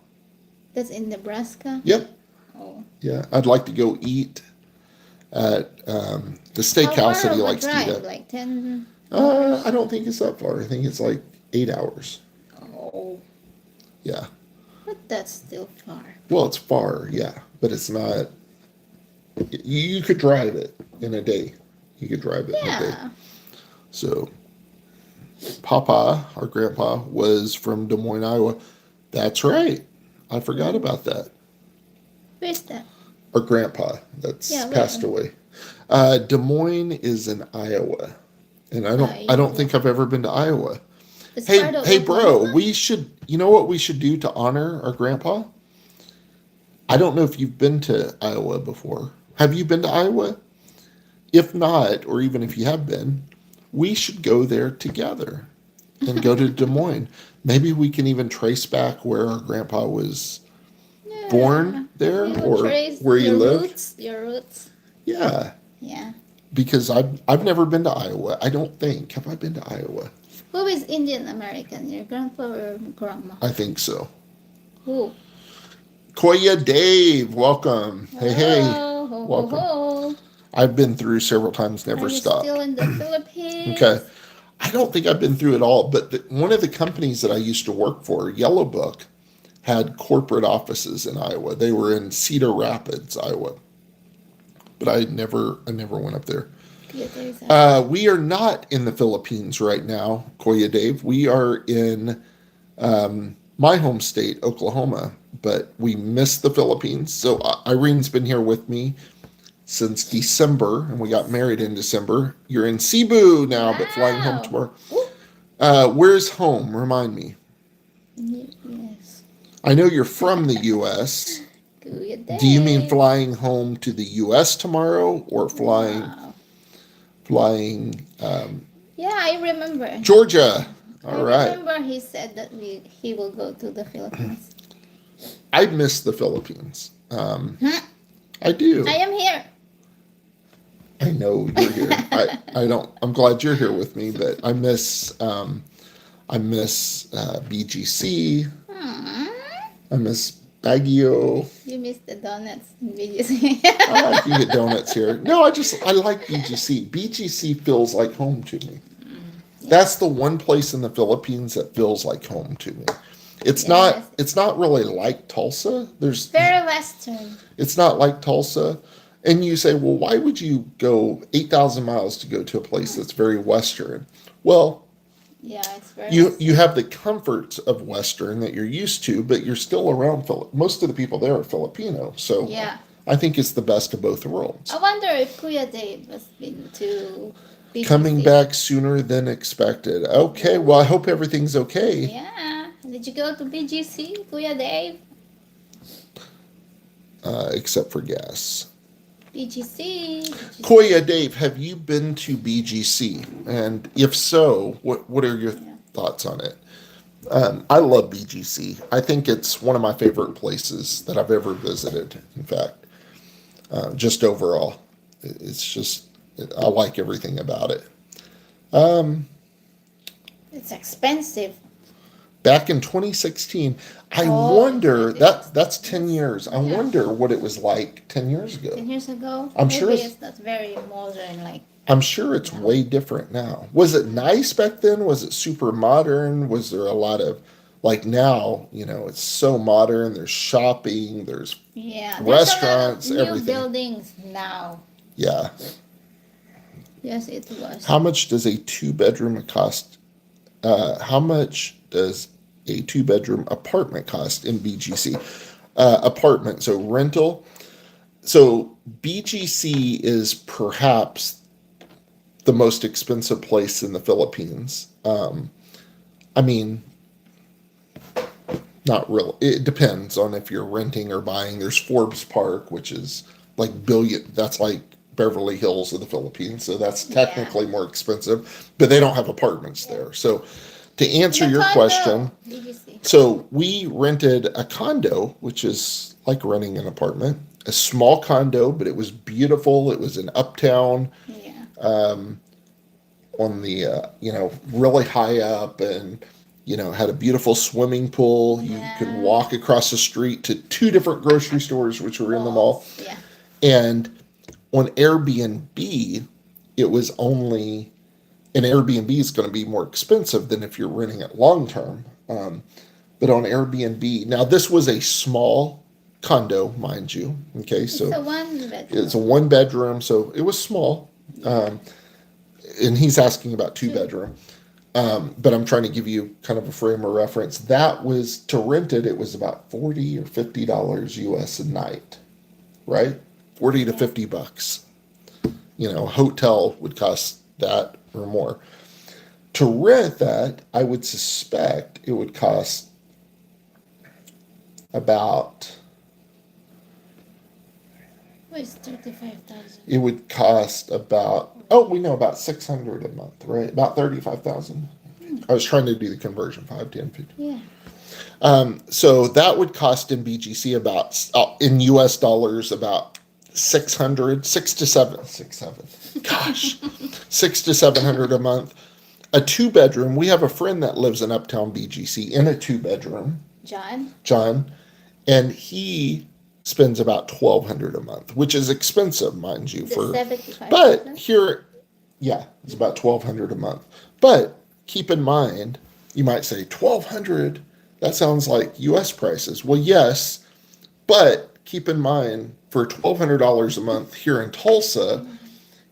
That's in Nebraska? Yep. Oh. Yeah, I'd like to go eat at the steakhouse that he likes to eat at. Like 10? I don't think it's that far. I think it's like 8 hours. Oh. Yeah. But that's still far. Well, it's far, yeah, but it's not. You could drive it in a day. You could drive it in a day. So, Papa, our grandpa, was from Des Moines, Iowa. That's right. I forgot about that. Where's that? Our grandpa that's passed away. Des Moines is in Iowa, and I don't think I've ever been to Iowa. It's Hey, bro, we should. You know what we should do to honor our grandpa? I don't know if you've been to Iowa before. Have you been to Iowa? If not, or even if you have been, we should go there together and go to Des Moines. Maybe we can even trace back where our grandpa was born there, or where you lived. Your roots. Yeah. Yeah. because I've never been to Iowa. I don't think. Have I been to Iowa? Who is Indian American? Your grandpa or grandma? I think so. Who? Koya Dave, welcome. Hey, Ho, ho, welcome. ho. I've been through several times, never Are you stopped. still in the Philippines? Okay. I don't think I've been through it all, but one of the companies that I used to work for, Yellow Book, had corporate offices in Iowa. They were in Cedar Rapids, Iowa. But I never went up there. Yeah, there is a- We are not in the Philippines right now, Koya Dave. We are in my home state, Oklahoma, but we missed the Philippines. So Irene's been here with me since December, and we got married in December. You're in Cebu now, but flying home Wow. tomorrow. Where's home? Remind me. Yes. I know you're from the U.S. Good Do you mean day. flying home to the U.S. tomorrow, or flying Wow. Yeah, I remember. Georgia? All I right. remember he said that he will go to the Philippines. I miss the Philippines. I do. I am here. I know you're here. I don't. I'm glad you're here with me, but I miss BGC. Hmm. I miss Baguio. You missed the donuts in BGC. I like you get donuts here. No, I like BGC. BGC feels like home to me. That's the one place in the Philippines that feels like home to me. It's Yes. not really like Tulsa. Very Western. It's not like Tulsa. And you say, well, why would you go 8,000 miles to go to a place that's very Western? Well, Yeah, it's very you Western. have the comforts of Western that you're used to, but you're still around most of the people there are Filipino. So Yeah. I think it's the best of both worlds. I wonder if Kuya Dave has been to BGC. Coming back sooner than expected. Okay, well, I hope everything's okay. Yeah. Did you go to BGC, Kuya Dave? Except for gas. BGC. Koya Dave, have you been to BGC? And if so, what are your thoughts on it? I love BGC. I think it's one of my favorite places that I've ever visited. In fact, just overall, it's just I like everything about it. It's expensive. Back in 2016, I Oh, wonder it is. that's 10 years. I Yeah. wonder what it was like 10 years 10 ago. years ago. I'm Maybe sure it's not very modern like. I'm sure it's way different now. Was it nice back then? Was it super modern? Was there a lot of like now, it's so modern. There's shopping, there's Yeah, Restaurants, there's a lot of new everything. buildings now. yeah. Yes, it was. How much does a two-bedroom cost? How much does a two-bedroom apartment cost in BGC? Apartment, so rental. So BGC is perhaps the most expensive place in the Philippines. I mean, not really. It depends on if you're renting or buying. There's Forbes Park, which is like that's like Beverly Hills of the Philippines. So that's technically more expensive, but they don't have apartments there. So to answer The your condo, question, BGC. so we rented a condo, which is like renting an apartment, a small condo, but it was beautiful. It was in Uptown Yeah. on the, really high up and, had a beautiful swimming pool. You could Yeah. walk across the street to two different grocery stores, which were in the mall. Yeah. And on Airbnb, it was only, and Airbnb is going to be more expensive than if you're renting it long term. But on Airbnb, now this was a small condo, mind you. Okay, so It's a one bedroom. it's a one bedroom, so it was small. And he's asking about two bedroom. But I'm trying to give you kind of a frame of reference. That was to rent it. It was about $40 or $50 US a night, right? 40 to 50 bucks. A hotel would cost that or more. To rent that, I would suspect it would cost about. What is 35,000? It would cost about. Oh, we know about 600 a month, right? About 35,000. I was trying to do the conversion, 5, 10, 50. Yeah. So that would cost in BGC about, in US dollars, about 600, 6 to 7, gosh, 6 to 700 a month. A 2 bedroom. We have a friend that lives in Uptown BGC in a 2 bedroom, John, and he spends about 1,200 a month, which is expensive, mind you. The For 75. but here, yeah, it's about 1,200 a month. But keep in mind, you might say 1,200. That sounds like U.S. prices. Well, yes, but keep in mind, for $1,200 a month here in Tulsa,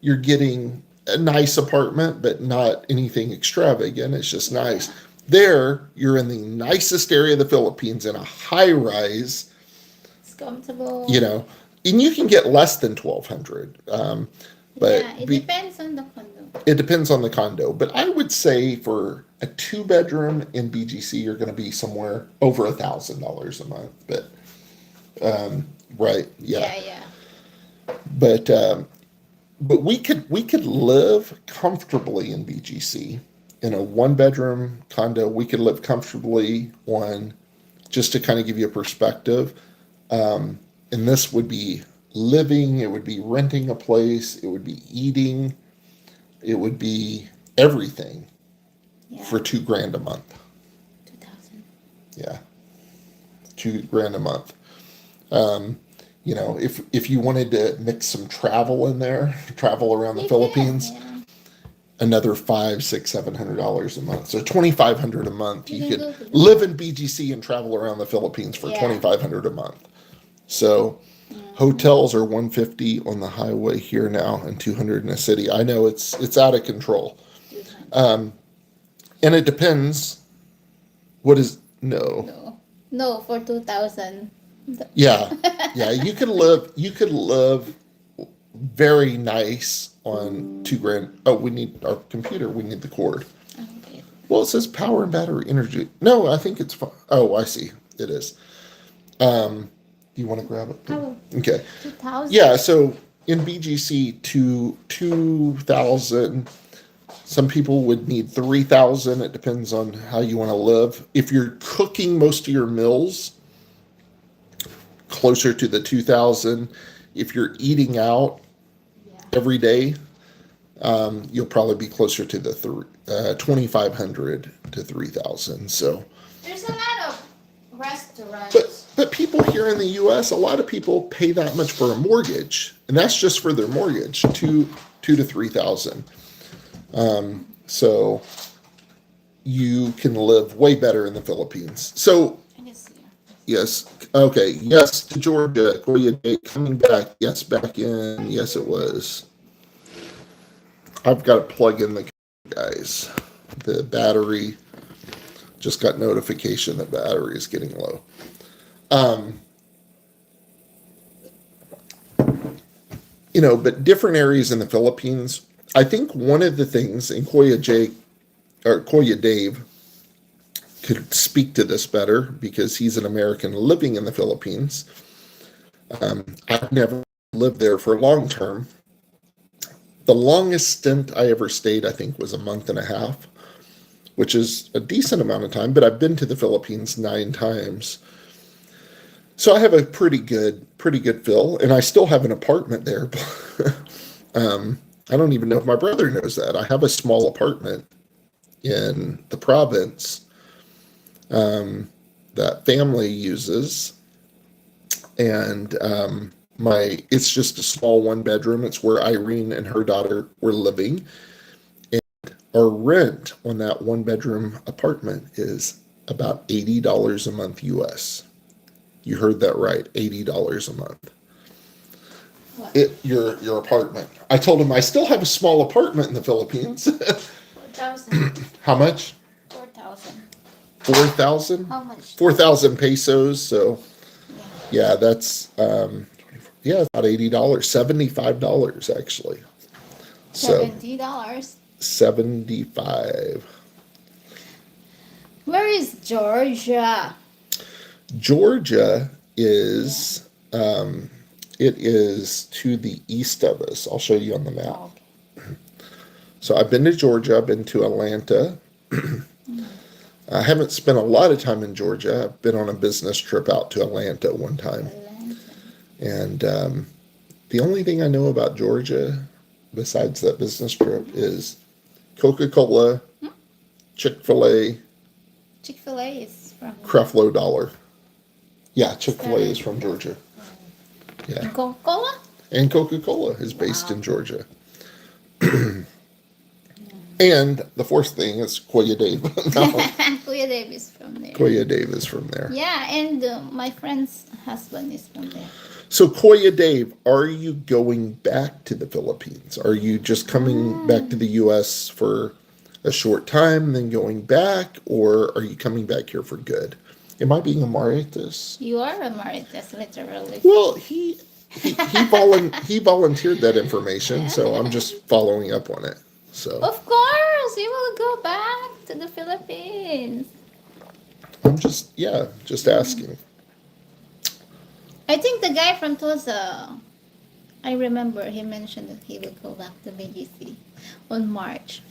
you're getting a nice apartment, but not anything extravagant. It's just nice. There, you're in the nicest area of the Philippines in a high rise, It's comfortable. And you can get less than 1,200. But yeah, it depends on the condo. it depends on the condo. But I would say for a 2 bedroom in BGC, you're going to be somewhere over $1,000 a month. But right, yeah. Yeah. But we could live comfortably in BGC in a 1 bedroom condo. We could live comfortably on, just to kind of give you a perspective. And this would be living, it would be renting a place, it would be eating, it would be everything Yeah. for $2,000 a month. 2,000. Yeah, $2,000 a month. If you wanted to mix some travel in there, travel around the You Philippines, can, yeah. another $500, $600, $700 a month. So $2,500 a month. You You can could go to the- live in BGC and travel around the Philippines for Yeah. $2,500 a month. So hotels are $150 on the highway here now and $200 in the city. I know it's out of control. 200. And it depends. What is no? No, for 2,000. Yeah, yeah. You could live very nice on $2,000. Oh, we need our computer. We need the cord. Okay. Well, it says power and battery energy. No, I think it's fine. Oh, I see. It is. Do you want to grab it? Oh. Okay. 2,000. Yeah. So in BGC, to 2,000. Some people would need 3,000. It depends on how you want to live. If you're cooking most of your meals, closer to the 2,000. If you're eating out every day, you'll probably be closer to the 2,500 to 3,000. So, There's a lot of restaurants. but people here in the U.S., a lot of people pay that much for a mortgage, and that's just for their mortgage, two to 3,000. So you can live way better in the Philippines. So I guess, yeah. yes, okay, yes to Georgia, Korea Date coming back. Yes, back in. Yes, it was. I've got to plug in the guys. The battery just got notification that battery is getting low. But different areas in the Philippines. I think one of the things, and Koya Dave could speak to this better because he's an American living in the Philippines. I've never lived there for long term. The longest stint I ever stayed, I think, was a month and a half, which is a decent amount of time, but I've been to the Philippines 9 times. So I have a pretty good feel, and I still have an apartment there. I don't even know if my brother knows that. I have a small apartment in the province that family uses, and it's just a small 1 bedroom. It's where Irene and her daughter were living, and our rent on that 1 bedroom apartment is about $80 a month US. You heard that right, $80 a month. Your apartment. I told him I still have a small apartment in the Philippines. 4,000. How much? 4,000. 4,000? How much? 4,000 pesos. So yeah, that's about $80, $75 actually. So $70. 75. Where is Georgia? Georgia is it is to the east of us. I'll show you on the map. Oh, okay. So I've been to Georgia. I've been to Atlanta. I haven't spent a lot of time in Georgia. I've been on a business trip out to Atlanta one time. Atlanta. And The only thing I know about Georgia, besides that business trip, is Coca-Cola, Chick-fil-A, Chick-fil-A is from Creflo Dollar. Yeah, Chick-fil-A is from Georgia. Yeah. Coca-Cola. And Coca-Cola is based Wow. in Georgia. And the fourth thing is Koya Dave. No, Kuya Dave is from there. Koya Dave is from there. Yeah, and my friend's husband is from there. So Koya Dave, are you going back to the Philippines? Are you just coming back to the U.S. for a short time, then going back, or are you coming back here for good? Am I being a Maritas? You are a Marites, literally. Well, he volunteered that information, so I'm just following up on it. So Of course, you will go back to the Philippines. I'm just asking. I think the guy from Tulsa, I remember he mentioned that he will go back to BGC on March.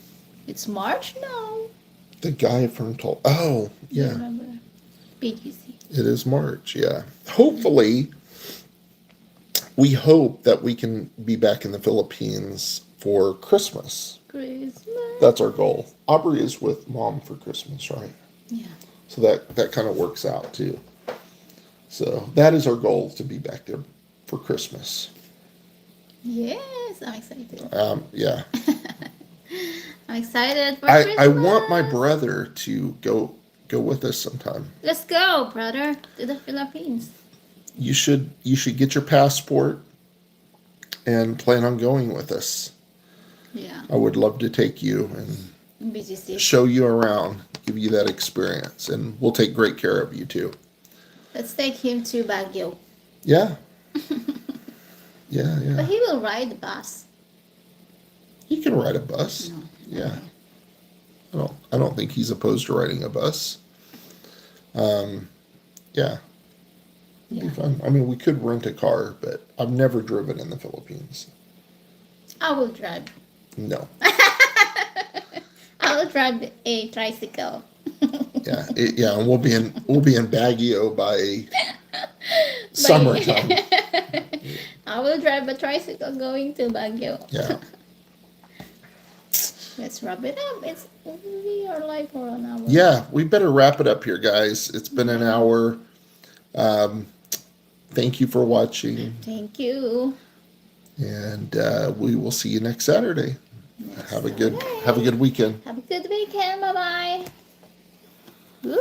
It's March now. The guy from oh You yeah, remember? BGC. it is March. Yeah, hopefully, we hope that we can be back in the Philippines for Christmas. Christmas. That's our goal. Aubrey is with mom for Christmas, right? Yeah. So that kind of works out too. So that is our goal, to be back there for Christmas. Yes, I'm excited. Yeah. I'm excited for I Christmas. want my brother to go with us sometime. Let's go, brother, to the Philippines. You should get your passport and plan on going with us. Yeah, I would love to take you and BGC. show you around, give you that experience, and we'll take great care of you too. Let's take him to Baguio. Yeah. But Yeah. he will ride the bus. He can ride a bus. No. Yeah. I don't think he's opposed to riding a bus. Yeah. It'd be fun. I mean, we could rent a car, but I've never driven in the Philippines. I will drive. No. I will drive a tricycle. Yeah, and we'll be in Baguio by summertime. I will drive a tricycle going to Baguio. Yeah. Let's wrap it up. We are live for an hour. Yeah, we better wrap it up here, guys. It's been an hour. Thank you for watching, Thank you. and we will see you next Saturday. Have a good weekend. Have a good weekend. Bye bye.